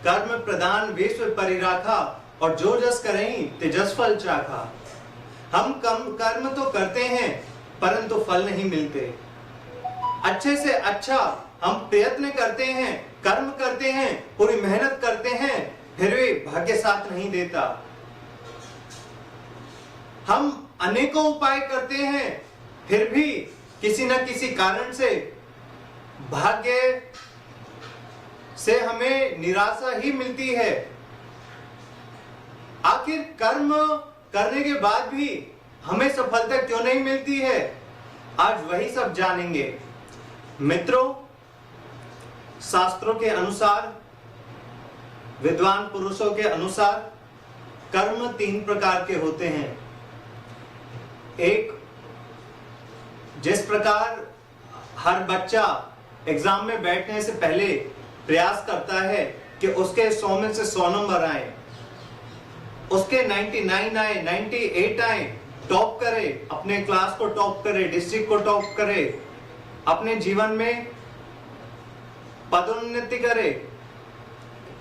कर्म प्रधान विश्व परिराखा, और जो जस करें तेजस फल चाखा। हम कर्म तो करते हैं परंतु फल नहीं मिलते। अच्छे से अच्छा हम प्रयत्न करते हैं, कर्म करते हैं, पूरी मेहनत करते हैं, फिर भी भाग्य साथ नहीं देता। हम अनेकों उपाय करते हैं, फिर भी किसी न किसी कारण से भाग्य से हमें निराशा ही मिलती है। आखिर कर्म करने के बाद भी हमें सफलता क्यों नहीं मिलती है, आज वही सब जानेंगे। मित्रों, शास्त्रों के अनुसार, विद्वान पुरुषों के अनुसार कर्म 3 प्रकार के होते हैं। एक, जिस प्रकार हर बच्चा एग्जाम में बैठने से पहले प्रयास करता है कि उसके 100 में से 100 नंबर आए, उसके 99 आए, 98 आए, टॉप करे, अपने क्लास को टॉप करे, डिस्ट्रिक्ट को टॉप करे, अपने जीवन में पदोन्नति करे,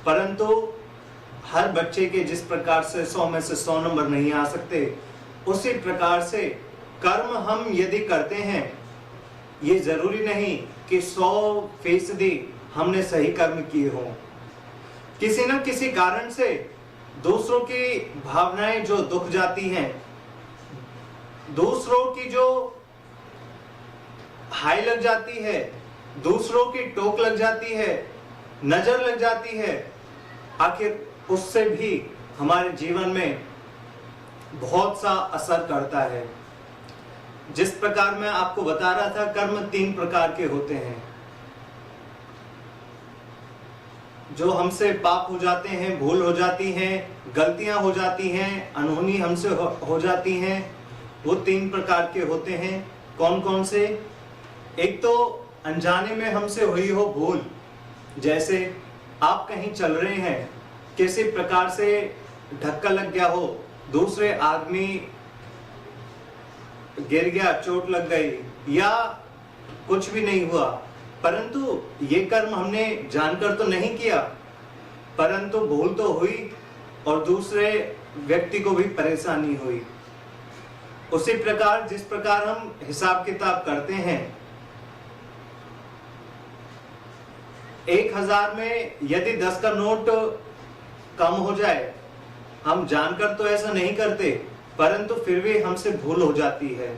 परंतु हर बच्चे के जिस प्रकार से 100 में से 100 नंबर नहीं आ सकते, उसी प्रकार से कर्म हम यदि करते हैं, ये जरूरी नहीं कि 100% हमने सही कर्म किए हों। किसी न किसी कारण से दूसरों की भावनाएं जो दुख जाती हैं, दूसरों की जो हाई लग जाती है, दूसरों की टोक लग जाती है, नजर लग जाती है, आखिर उससे भी हमारे जीवन में बहुत सा असर करता है। जिस प्रकार मैं आपको बता रहा था, कर्म 3 प्रकार के होते हैं। जो हमसे पाप हो जाते हैं, भूल हो जाती हैं, गलतियां हो जाती हैं, अनहोनी हमसे हो जाती हैं, वो 3 प्रकार के होते हैं। कौन कौन से? एक तो अनजाने में हमसे हुई हो भूल, जैसे आप कहीं चल रहे हैं, किसी प्रकार से धक्का लग गया हो, दूसरे आदमी गिर गया, चोट लग गई, या कुछ भी नहीं हुआ, परंतु ये कर्म हमने जानकर तो नहीं किया, परंतु भूल तो हुई और दूसरे व्यक्ति को भी परेशानी हुई। उसी प्रकार जिस प्रकार हम हिसाब किताब करते हैं, 1000 में यदि 10 का नोट कम हो जाए, हम जानकर तो ऐसा नहीं करते, परंतु फिर भी हमसे भूल हो जाती है।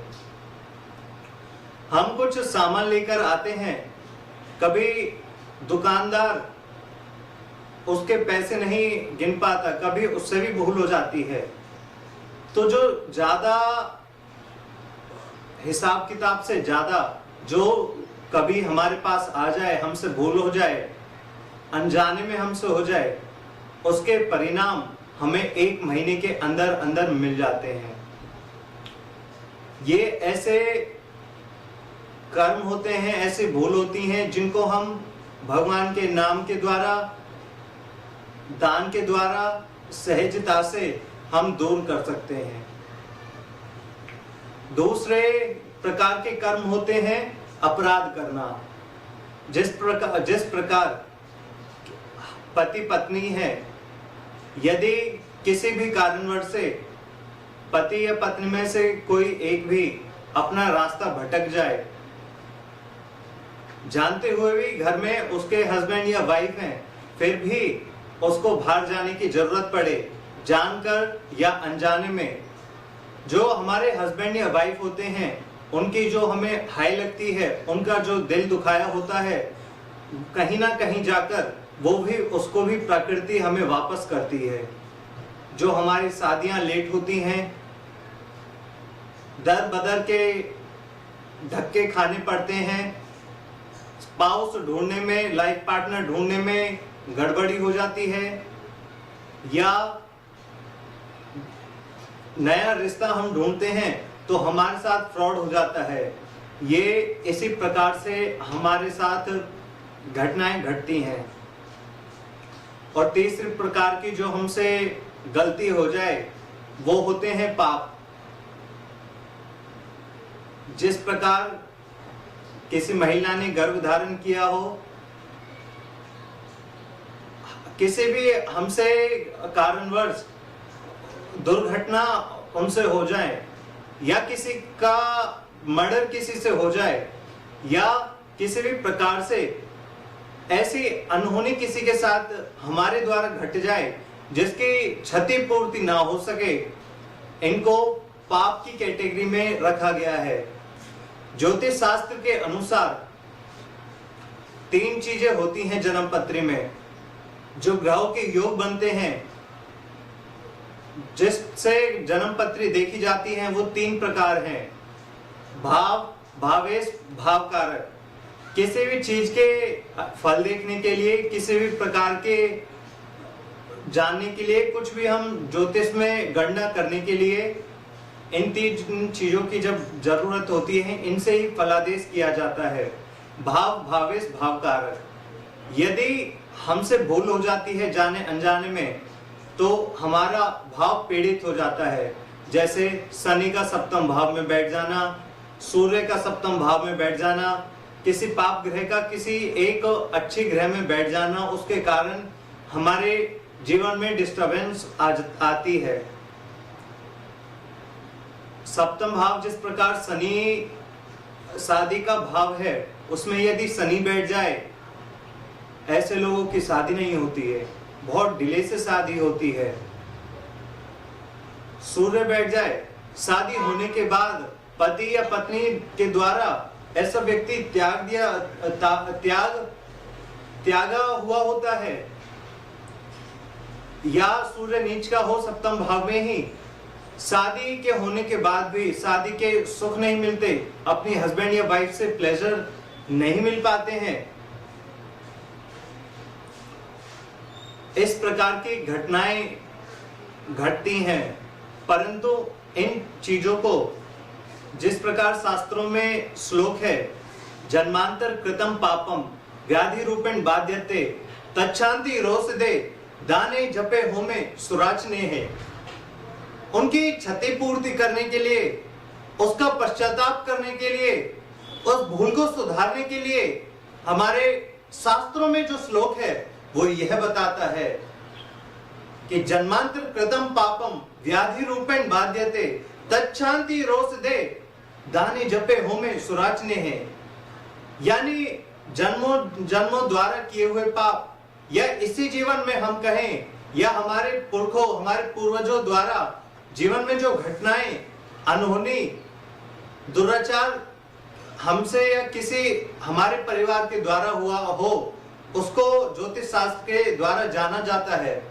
हम कुछ सामान लेकर आते हैं, कभी दुकानदार उसके पैसे नहीं गिन पाता, कभी उससे भी भूल हो जाती है। तो जो ज्यादा हिसाब किताब से ज्यादा जो कभी हमारे पास आ जाए, हमसे भूल हो जाए, अनजाने में हमसे हो जाए, उसके परिणाम हमें 1 महीने के अंदर अंदर मिल जाते हैं। ये ऐसे कर्म होते हैं, ऐसी भूल होती हैं, जिनको हम भगवान के नाम के द्वारा, दान के द्वारा सहजता से हम दूर कर सकते हैं। दूसरे प्रकार के कर्म होते हैं अपराध करना। जिस प्रकार पति पत्नी है, यदि किसी भी कारणवश से पति या पत्नी में से कोई एक भी अपना रास्ता भटक जाए, जानते हुए भी घर में उसके हस्बैंड या वाइफ हैं, फिर भी उसको बाहर जाने की जरूरत पड़े, जानकर या अनजाने में, जो हमारे हस्बैंड या वाइफ होते हैं, उनकी जो हमें हाई लगती है, उनका जो दिल दुखाया होता है, कहीं ना कहीं जाकर वो भी, उसको भी प्रकृति हमें वापस करती है। जो हमारी शादियां लेट होती हैं, दर बदर के धक्के खाने पड़ते हैं, स्पाउस ढूंढने में, लाइफ पार्टनर ढूंढने में गड़बड़ी हो जाती है, या नया रिश्ता हम ढूंढते हैं तो हमारे साथ फ्रॉड हो जाता है। ये इसी प्रकार से हमारे साथ घटनाएं घटती हैं। और तीसरे प्रकार की जो हमसे गलती हो जाए, वो होते हैं पाप। जिस प्रकार किसी महिला ने गर्भ धारण किया हो, किसी भी हमसे कारणवश दुर्घटना उनसे हो जाए, या किसी का मर्डर किसी से हो जाए, या किसी भी प्रकार से ऐसी अनहोनी किसी के साथ हमारे द्वारा घट जाए जिसकी क्षतिपूर्ति ना हो सके, इनको पाप की कैटेगरी में रखा गया है। ज्योतिष शास्त्र के अनुसार 3 चीजें होती हैं जन्म पत्री में। जो ग्रहों के योग बनते हैं, जिससे जन्म पत्री देखी जाती है, वो 3 प्रकार हैं। भाव, भावेश, भावकारक। किसी भी चीज के फल देखने के लिए, किसी भी प्रकार के जानने के लिए, कुछ भी हम ज्योतिष में गणना करने के लिए इन 3 चीजों की जब जरूरत होती है, इनसे ही फलादेश किया जाता है। भाव, भावेश, भावकारक। यदि हमसे भूल हो जाती है जाने अनजाने में, तो हमारा भाव पीड़ित हो जाता है। जैसे शनि का सप्तम भाव में बैठ जाना, सूर्य का सप्तम भाव में बैठ जाना, किसी पाप ग्रह का किसी एक अच्छी ग्रह में बैठ जाना, उसके कारण हमारे जीवन में डिस्टरबेंस आती है। सप्तम भाव जिस प्रकार शनि शादी का भाव है, उसमें यदि शनि बैठ जाए, ऐसे लोगों की शादी नहीं होती है, बहुत डिले से शादी होती है। सूर्य बैठ जाए, शादी होने के बाद पति या पत्नी के द्वारा ऐसा व्यक्ति त्यागा हुआ होता है, या सूर्य नीच का हो सप्तम भाव में ही, शादी के होने के बाद भी शादी के सुख नहीं मिलते, अपनी हस्बैंड या वाइफ से प्लेजर नहीं मिल पाते हैं। इस प्रकार की घटनाएं घटती हैं, परंतु इन चीजों को जिस प्रकार शास्त्रों में श्लोक है, जन्मांतर कृतम पापम व्याधि रूपेण बाध्यते तच्छांति रोषदे दाने जपे होमे सुराचने है। उनकी क्षतिपूर्ति करने के लिए, उसका पश्चाताप करने के लिए, उस भूल को सुधारने के लिए हमारे शास्त्रों में जो श्लोक है वो यह बताता है कि जन्मांतर कृतम पापम व्याधि रूपेण बाध्यते तच्छांति रोषदे दाने जपे होमे सुराचने हैं। यानी जन्मों द्वारा किए हुए पाप, या इसी जीवन में हम कहें, या हमारे पुरखों, हमारे पूर्वजों द्वारा जीवन में जो घटनाएं, अनहोनी, दुराचार हमसे या किसी हमारे परिवार के द्वारा हुआ हो, उसको ज्योतिष शास्त्र के द्वारा जाना जाता है।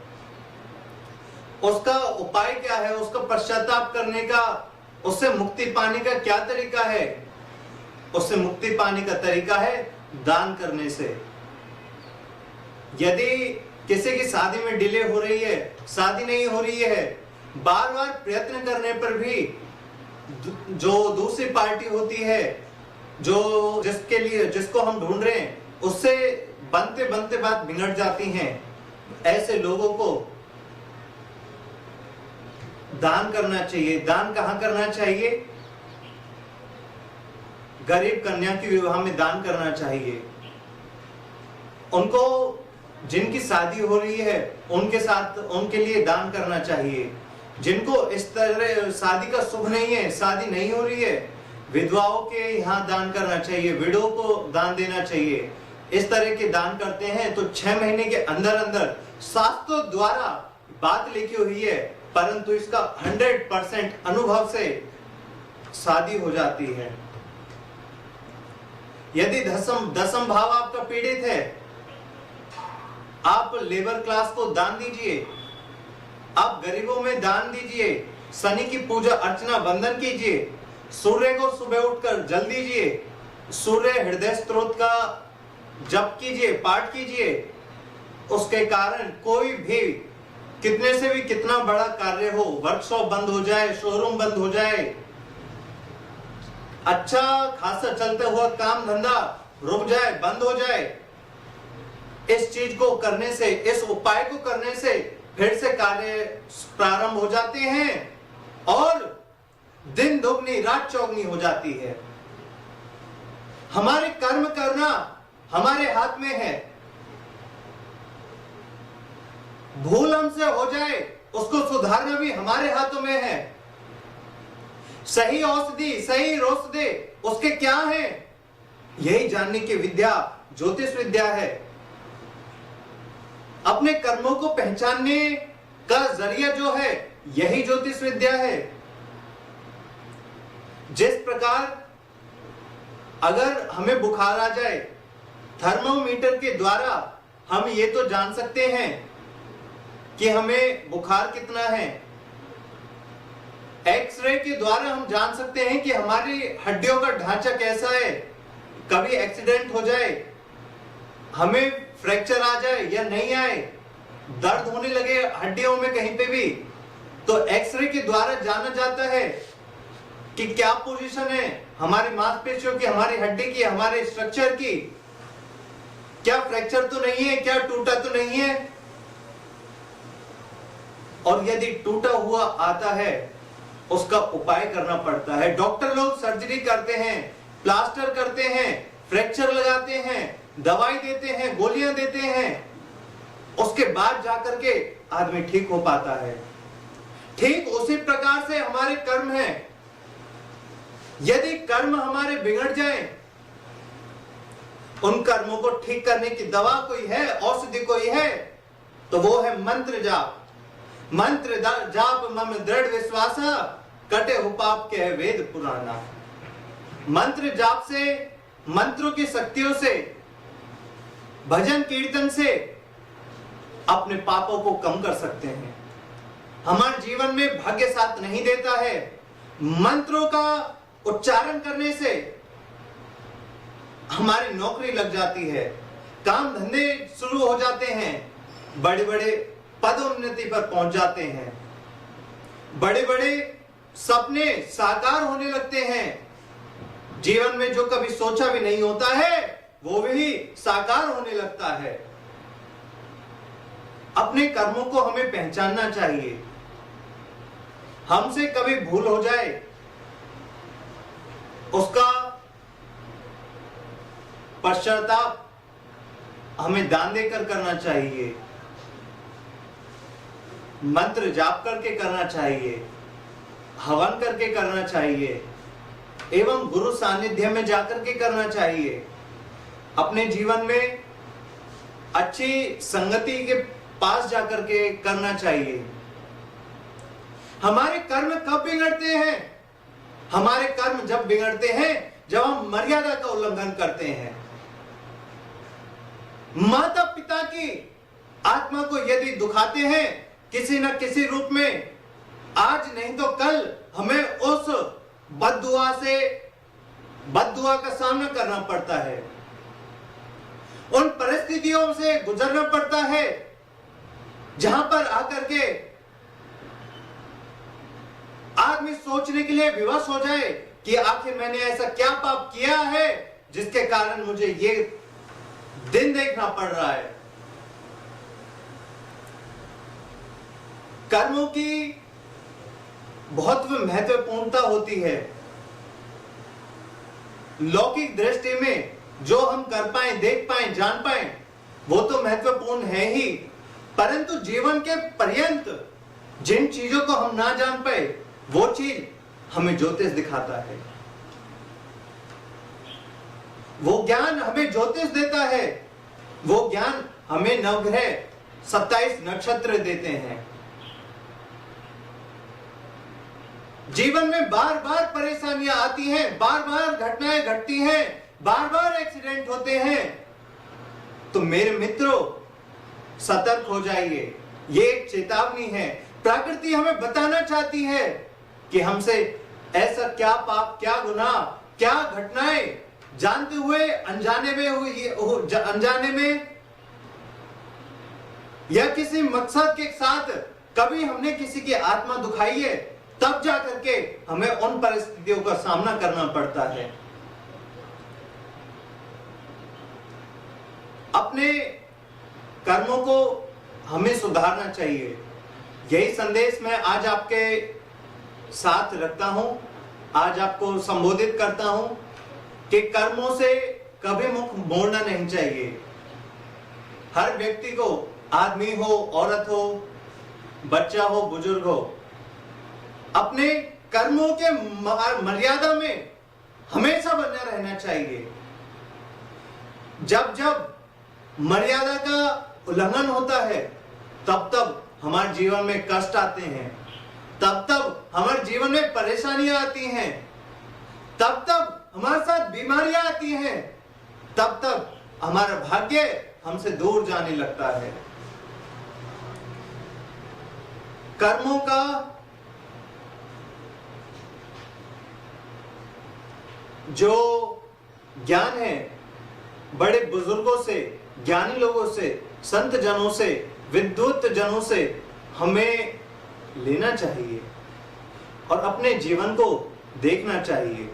उसका उपाय क्या है, उसका पश्चाताप करने का, उससे मुक्ति पाने का क्या तरीका है? उससे मुक्ति पाने का तरीका है दान करने से। यदि किसी की शादी में डिले हो रही है, शादी नहीं हो रही है, बार बार प्रयत्न करने पर भी जो दूसरी पार्टी होती है, जो जिसको हम ढूंढ रहे हैं, उससे बनते बनते बात बिगड़ जाती हैं, ऐसे लोगों को दान करना चाहिए। दान कहां करना चाहिए? गरीब कन्या की विवाह में दान करना चाहिए। उनको, जिनकी शादी हो रही है, उनके साथ, उनके लिए दान करना चाहिए। जिनको इस तरह शादी का सुख नहीं है, शादी नहीं हो रही है, विधवाओं के यहाँ दान करना चाहिए, विडो को दान देना चाहिए। इस तरह के दान करते हैं तो 6 महीने के अंदर अंदर, शास्त्रों द्वारा बात लिखी हुई है, परंतु इसका 100% अनुभव से शादी हो जाती है। यदि दसम भाव आपका पीड़ित है, आप लेबर क्लास को दान दीजिए, आप गरीबों में दान दीजिए, शनि की पूजा अर्चना वंदन कीजिए, सूर्य को सुबह उठकर जल दीजिए, सूर्य हृदय स्तोत्र का जप कीजिए, पाठ कीजिए। उसके कारण कोई भी, कितने से भी कितना बड़ा कार्य हो, वर्कशॉप बंद हो जाए, शोरूम बंद हो जाए, अच्छा खासा चलता हुआ काम धंधा रुक जाए, बंद हो जाए, इस चीज को करने से, इस उपाय को करने से फिर से कार्य प्रारंभ हो जाते हैं और दिन दुगनी रात चौगनी हो जाती है। हमारे कर्म करना हमारे हाथ में है। भूल हमसे हो जाए उसको सुधारना भी हमारे हाथों में है। सही औषधि, सही रोसदे उसके क्या है, यही जानने की विद्या ज्योतिष विद्या है। अपने कर्मों को पहचानने का जरिया जो है यही ज्योतिष विद्या है। जिस प्रकार अगर हमें बुखार आ जाए, थर्मोमीटर के द्वारा हम ये तो जान सकते हैं कि हमें बुखार कितना है। एक्सरे के द्वारा हम जान सकते हैं कि हमारी हड्डियों का ढांचा कैसा है। कभी एक्सीडेंट हो जाए, हमें फ्रैक्चर आ जाए या नहीं आए, दर्द होने लगे हड्डियों में कहीं पे भी, तो एक्सरे के द्वारा जाना जाता है कि क्या पोजीशन है हमारी मांसपेशियों की, हमारी हड्डी की, हमारे स्ट्रक्चर की, क्या फ्रैक्चर तो नहीं है, क्या टूटा तो नहीं है। और यदि टूटा हुआ आता है उसका उपाय करना पड़ता है। डॉक्टर लोग सर्जरी करते हैं, प्लास्टर करते हैं, फ्रैक्चर लगाते हैं, दवाई देते हैं, गोलियां देते हैं, उसके बाद जाकर के आदमी ठीक हो पाता है। ठीक उसी प्रकार से हमारे कर्म हैं। यदि कर्म हमारे बिगड़ जाएं, उन कर्मों को ठीक करने की दवा कोई है, औषधि कोई है, तो वो है मंत्र जाप। मंत्र जाप मम दृढ़ विश्वासा, कटे हो पाप के वेद पुराना। मंत्र जाप से, मंत्रों की शक्तियों से, भजन कीर्तन से अपने पापों को कम कर सकते हैं। हमारे जीवन में भाग्य साथ नहीं देता है, मंत्रों का उच्चारण करने से हमारी नौकरी लग जाती है, काम धंधे शुरू हो जाते हैं, बड़े बड़े पदोन्नति पर पहुंच जाते हैं, बड़े बड़े सपने साकार होने लगते हैं। जीवन में जो कभी सोचा भी नहीं होता है वो भी साकार होने लगता है। अपने कर्मों को हमें पहचानना चाहिए। हमसे कभी भूल हो जाए उसका पश्चाताप हमें दान देकर करना चाहिए, मंत्र जाप करके करना चाहिए, हवन करके करना चाहिए, एवं गुरु सानिध्य में जाकर के करना चाहिए। अपने जीवन में अच्छी संगति के पास जाकर के करना चाहिए। हमारे कर्म कब बिगड़ते हैं? हमारे कर्म जब बिगड़ते हैं जब हम मर्यादा का उल्लंघन करते हैं। माता पिता की आत्मा को यदि दुखाते हैं किसी न किसी रूप में, आज नहीं तो कल हमें उस बद्दुआ का सामना करना पड़ता है, उन परिस्थितियों से गुजरना पड़ता है जहां पर आकर के आदमी सोचने के लिए विवश हो जाए कि आखिर मैंने ऐसा क्या पाप किया है जिसके कारण मुझे ये दिन देखना पड़ रहा है। कर्मों की बहुत महत्वपूर्णता होती है। लौकिक दृष्टि में जो हम कर पाए, देख पाए, जान पाए वो तो महत्वपूर्ण है ही, परंतु जीवन के पर्यंत जिन चीजों को हम ना जान पाए वो चीज हमें ज्योतिष दिखाता है, वो ज्ञान हमें ज्योतिष देता है, वो ज्ञान हमें नवग्रह 27 नक्षत्र देते हैं। जीवन में बार बार परेशानियां आती हैं, बार बार घटनाएं घटती हैं, बार बार एक्सीडेंट होते हैं, तो मेरे मित्रों सतर्क हो जाइए। ये एक चेतावनी है। प्रकृति हमें बताना चाहती है कि हमसे ऐसा क्या पाप, क्या गुनाह, क्या घटनाएं जानते हुए अनजाने में हुई, अनजाने में या किसी मकसद के साथ कभी हमने किसी की आत्मा दुखाई है, तब जाकर के हमें उन परिस्थितियों का सामना करना पड़ता है। अपने कर्मों को हमें सुधारना चाहिए। यही संदेश मैं आज आपके साथ रखता हूं, आज आपको संबोधित करता हूं कि कर्मों से कभी मुख मोड़ना नहीं चाहिए। हर व्यक्ति को आदमी हो, औरत हो, बच्चा हो, बुजुर्ग हो, अपने कर्मों के मर्यादा में हमेशा बना रहना चाहिए। जब जब मर्यादा का उल्लंघन होता है तब तब हमारे जीवन में कष्ट आते हैं, तब तब हमारे जीवन में परेशानियां आती हैं, तब तब हमारे साथ बीमारियां आती हैं, तब तब हमारा भाग्य हमसे दूर जाने लगता है। कर्मों का जो ज्ञान है बड़े बुजुर्गों से, ज्ञानी लोगों से, संत जनों से, विद्वत जनों से हमें लेना चाहिए और अपने जीवन को देखना चाहिए।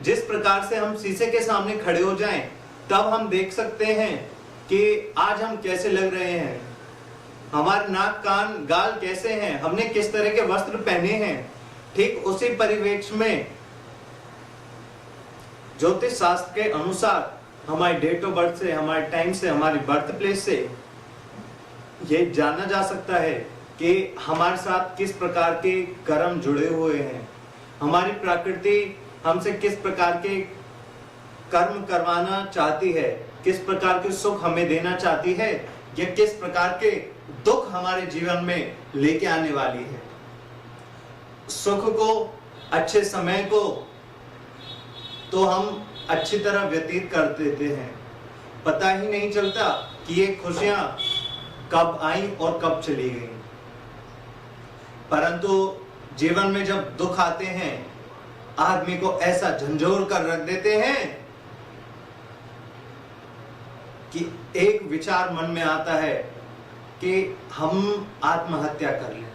जिस प्रकार से हम शीशे के सामने खड़े हो जाएं, तब हम देख सकते हैं कि आज हम कैसे लग रहे हैं, हमारे नाक, कान, गाल कैसे हैं, हमने किस तरह के वस्त्र पहने हैं। ठीक उसी परिवेश में ज्योतिष शास्त्र के अनुसार हमारी डेट ऑफ बर्थ से, हमारे टाइम से, हमारी बर्थ प्लेस से यह जाना जा सकता है कि हमारे साथ किस प्रकार के कर्म जुड़े हुए हैं, हमारी प्रकृति हमसे किस प्रकार के कर्म करवाना चाहती है, किस प्रकार के सुख हमें देना चाहती है, या किस प्रकार के दुख हमारे जीवन में लेके आने वाली है। सुख को, अच्छे समय को तो हम अच्छी तरह व्यतीत कर देते हैं, पता ही नहीं चलता कि ये खुशियां कब आई और कब चली गई। परंतु जीवन में जब दुख आते हैं, आदमी को ऐसा झंझोर कर रख देते हैं कि एक विचार मन में आता है कि हम आत्महत्या कर लें।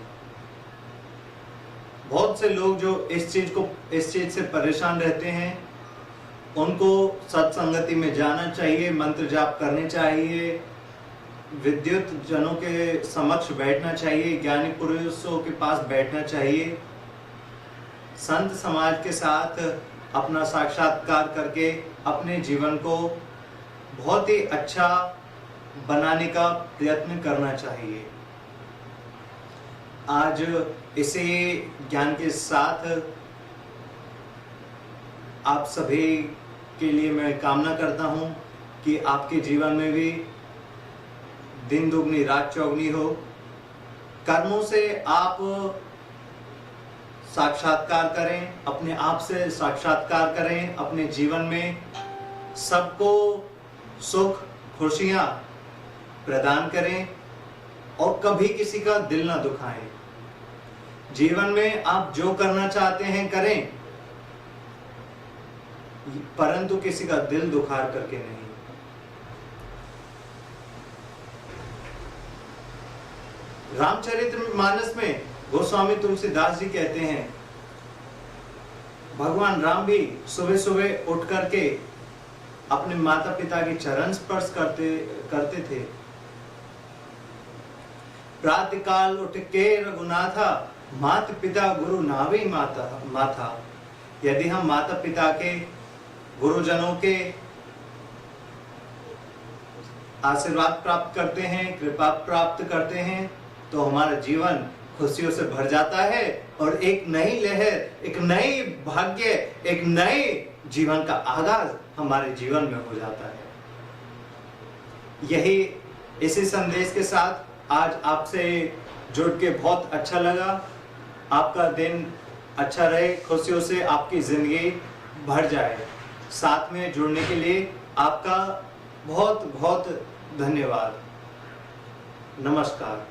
बहुत से लोग जो इस चीज से परेशान रहते हैं, उनको सत्संगति में जाना चाहिए, मंत्र जाप करने चाहिए, विद्युत जनों के समक्ष बैठना चाहिए, ज्ञानी पुरुषों के पास बैठना चाहिए, संत समाज के साथ अपना साक्षात्कार करके अपने जीवन को बहुत ही अच्छा बनाने का प्रयत्न करना चाहिए। आज इसी ज्ञान के साथ आप सभी के लिए मैं कामना करता हूं कि आपके जीवन में भी दिन दुगनी रात चौगनी हो। कर्मों से आप साक्षात्कार करें, अपने आप से साक्षात्कार करें, अपने जीवन में सबको सुख खुशियां प्रदान करें और कभी किसी का दिल ना दुखाएं। जीवन में आप जो करना चाहते हैं करें, परंतु किसी का दिल दुखार करके नहीं। रामचरितमानस में गोस्वामी तुलसीदास जी कहते हैं, भगवान राम भी सुबह सुबह उठ करके अपने माता पिता के चरण स्पर्श करते थे। प्रातः काल उठ के रघुनाथा, माता पिता गुरु नावे माथा। यदि हम माता पिता के, गुरुजनों के आशीर्वाद प्राप्त करते हैं, कृपा प्राप्त करते हैं, तो हमारा जीवन खुशियों से भर जाता है और एक नई लहर, एक नई भाग्य, एक नए जीवन का आगाज हमारे जीवन में हो जाता है। यही इसी संदेश के साथ आज आपसे जुड़ के बहुत अच्छा लगा। आपका दिन अच्छा रहे, खुशियों से आपकी जिंदगी भर जाए। साथ में जुड़ने के लिए आपका बहुत बहुत धन्यवाद। नमस्कार।